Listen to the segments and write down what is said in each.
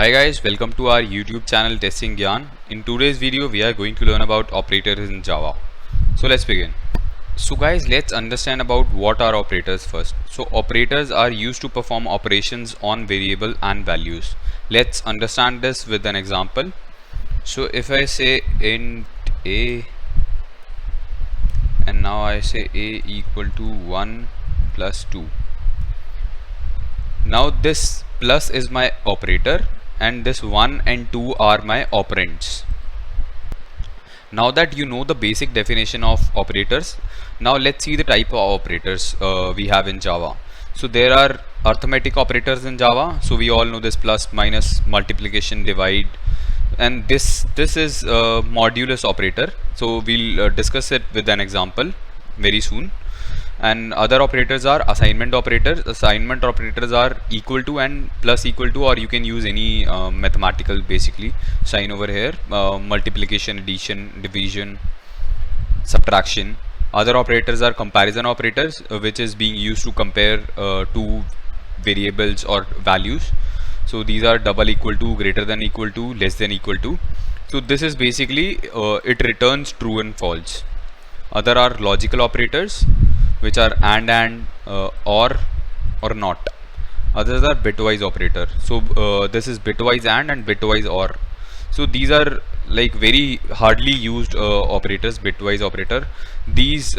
Hi guys, welcome to our YouTube channel Testing Gyan. In today's video we are going to learn about operators in Java. So let's begin. So guys, let's understand about what are operators first. So operators are used to perform operations on variable and values. Let's understand this with an example. So if I say int a and now I say a equal to 1 plus 2. Now this plus is my operator and this 1 and 2 are my operands. Now that you know the basic definition of operators, now let's see the type of operators we have in Java. So there are arithmetic operators in Java. So we all know this plus, minus, multiplication, divide, and this is a modulus operator. So we'll discuss it with an example very soon. And other operators are assignment operators. Assignment operators are equal to and plus equal to, or you can use any mathematical basically sign over here, multiplication, addition, division, subtraction. Other operators are comparison operators, which is being used to compare two variables or values. So these are double equal to, greater than equal to, less than equal to. So this is basically it returns true and false. Other are logical operators, which are and or not. Others are bitwise operator. So this is bitwise and bitwise or. So these are like very hardly used operators. Bitwise operator. These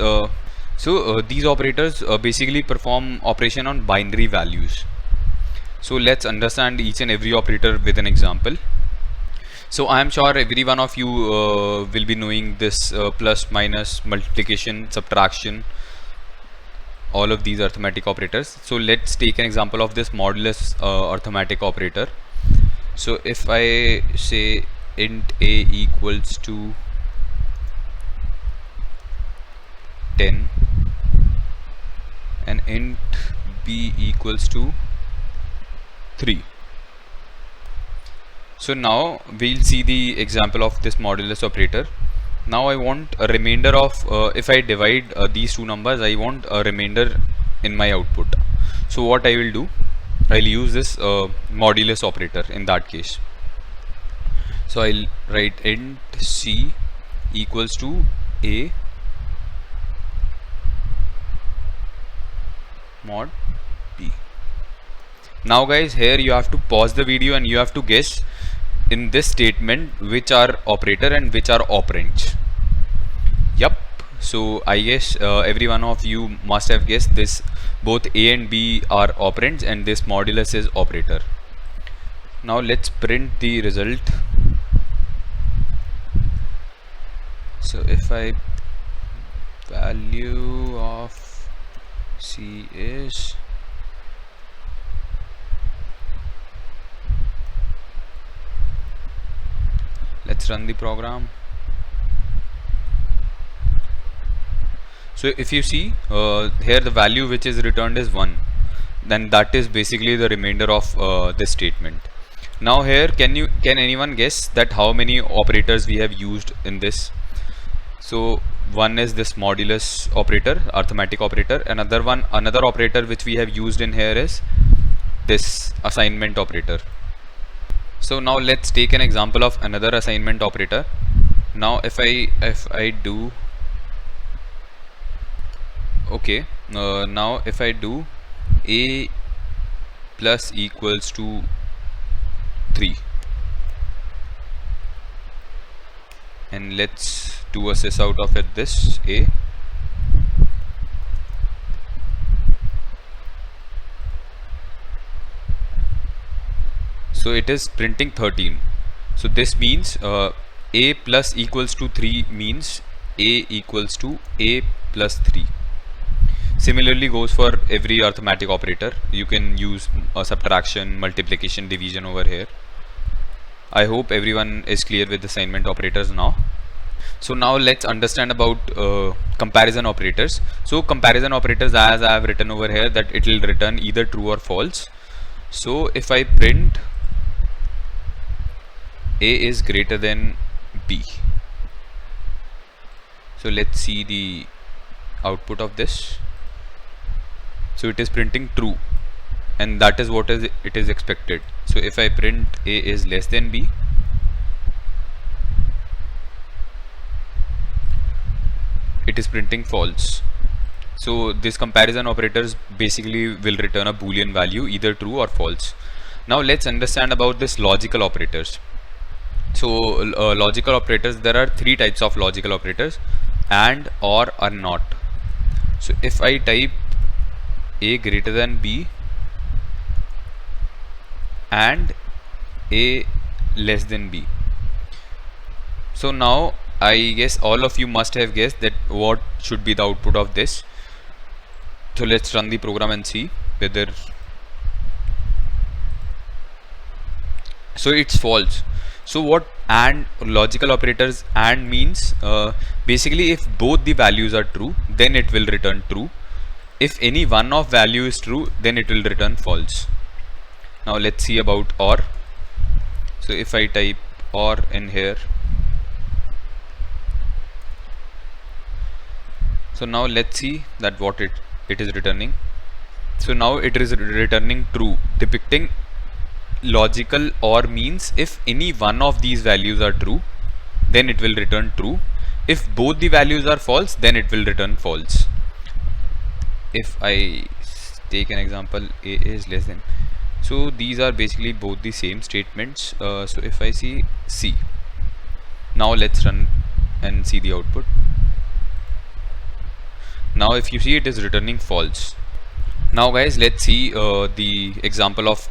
these operators basically perform operation on binary values. So let's understand each and every operator with an example. So I am sure every one of you will be knowing this plus, minus, multiplication, subtraction, all of these arithmetic operators. So let's take an example of this modulus arithmetic operator. So if I say int a equals to 10 and int b equals to 3. So now we'll see the example of this modulus operator. Now I want a remainder of, if I divide these two numbers, I want a remainder in my output. So what I will do, I'll use this modulus operator in that case. So I'll write int c equals to a mod b. Now guys, here you have to pause the video and you have to guess in this statement which are operator and which are operands. Yup. So I guess every one of you must have guessed this. Both a and b are operands and this modulus is operator. Now let's print the result. So if I value of c is let's run the program. So if you see here the value which is returned is 1, then that is basically the remainder of this statement. Now here can anyone guess that how many operators we have used in this? So one is this modulus operator, arithmetic operator. Another operator which we have used in here is this assignment operator. So now let's take an example of another assignment operator. Now if I do okay, now if I do a plus equals to 3 and let's do a sys out of it, this a. So it is printing 13. So this means a plus equals to 3 means a equals to a plus 3. Similarly goes for every arithmetic operator. You can use subtraction, multiplication, division over here. I hope everyone is clear with the assignment operators now. So now let's understand about comparison operators. So comparison operators, as I have written over here, that it will return either true or false. So if I print a is greater than b, so let's see the output of this. So it is printing true and that is what is it is expected. So if I print A is less than B, it is printing false. So this comparison operators basically will return a boolean value, either true or false. Now let's understand about this logical operators. So logical operators, there are three types of logical operators: and, or not. So if I type A greater than B and A less than B, so now I guess all of you must have guessed that what should be the output of this. So let's run the program and see whether, so it's false. So what and logical operators and means, basically if both the values are true, then it will return true. If any one of value is true, then it will return false. Now let's see about or. So if I type or in here, so now let's see that what it is returning. So now it is returning true, depicting logical or means if any one of these values are true, then it will return true. If both the values are false, then it will return false. If I take an example, A is less than, so these are basically both the same statements. So if I see C, now let's run and see the output. Now if you see, it is returning false. Now guys, let's see the example of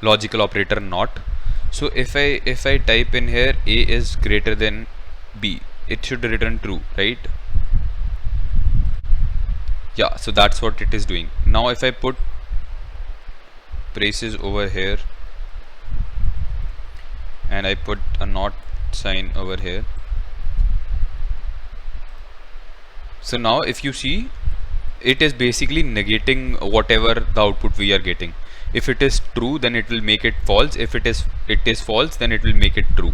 logical operator not. So if I type in here A is greater than B, it should return true, right? Yeah, so that's what it is doing. Now if I put braces over here and I put a not sign over here, so now if you see, it is basically negating whatever the output we are getting. If it is true, then it will make it false. If it is false, then it will make it true.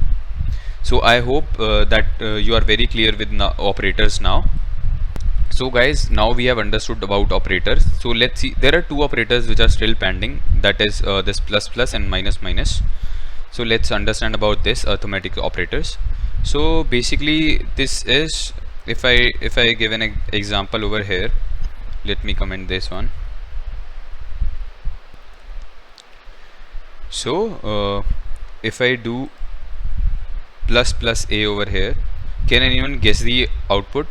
So I hope that you are very clear with operators now. So guys, now we have understood about operators. So let's see, there are two operators which are still pending, that is this plus plus and minus minus. So let's understand about this arithmetic operators. So basically this is, if I give an example over here, let me comment this one. So if I do plus plus A over here, can anyone guess the output?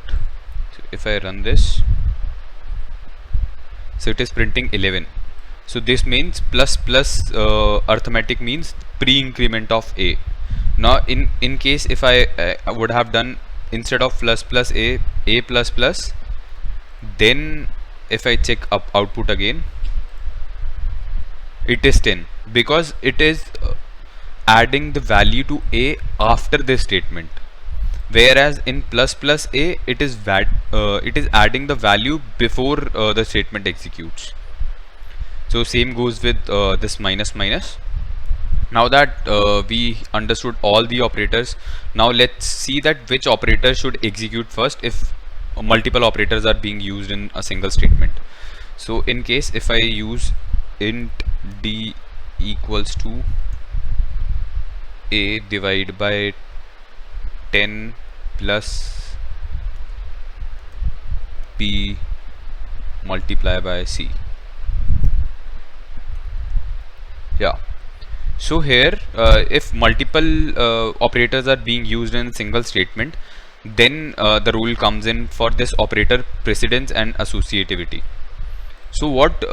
So if I run this, so it is printing 11. So this means plus plus arithmetic means pre-increment of A. Now in case if I would have done, instead of plus plus A plus plus, then if I check up output again, it is 10, because it is adding the value to A after this statement, whereas in plus plus A it is adding the value before the statement executes. So same goes with this minus minus. Now that we understood all the operators, now let's see that which operator should execute first if multiple operators are being used in a single statement. So in case if I use int d equals to A divided by 10 plus B multiply by C. Yeah. So here if multiple operators are being used in a single statement, then the rule comes in for this operator precedence and associativity. So what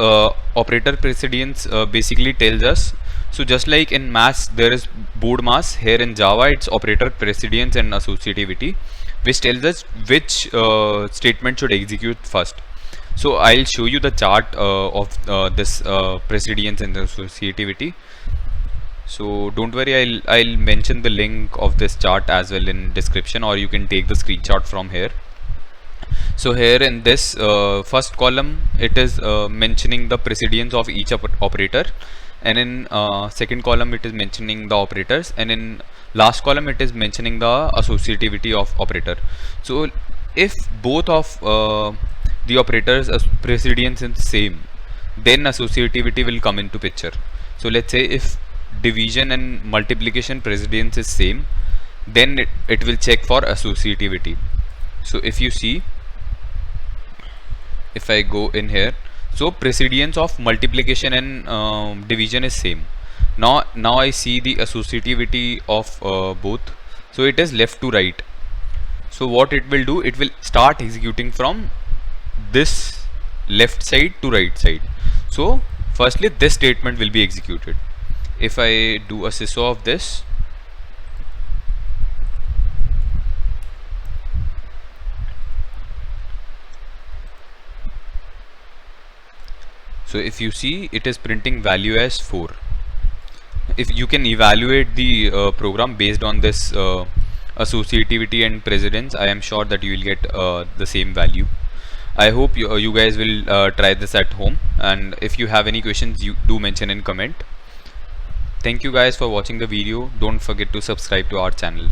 operator precedence basically tells us, so just like in maths there is board mass, here in Java it's operator precedence and associativity, which tells us which statement should execute first. So I'll show you the chart of this precedence and associativity. So don't worry, I'll mention the link of this chart as well in description, or you can take the screenshot from here. So here in this first column, it is mentioning the precedence of each operator, and in second column it is mentioning the operators, and in last column it is mentioning the associativity of operator. So if both of the operators precedence is same, then associativity will come into picture. So let's say if division and multiplication precedence is same, then it will check for associativity. So if you see, if I go in here, so precedence of multiplication and division is same. Now I see the associativity of both, so it is left to right. So what it will do, it will start executing from this left side to right side. So firstly this statement will be executed. If I do a sysop of this, so if you see, it is printing value as 4. If you can evaluate the program based on this associativity and precedence, I am sure that you will get the same value. I hope you guys will try this at home, and if you have any questions, you do mention in comment. Thank you guys for watching the video. Don't forget to subscribe to our channel.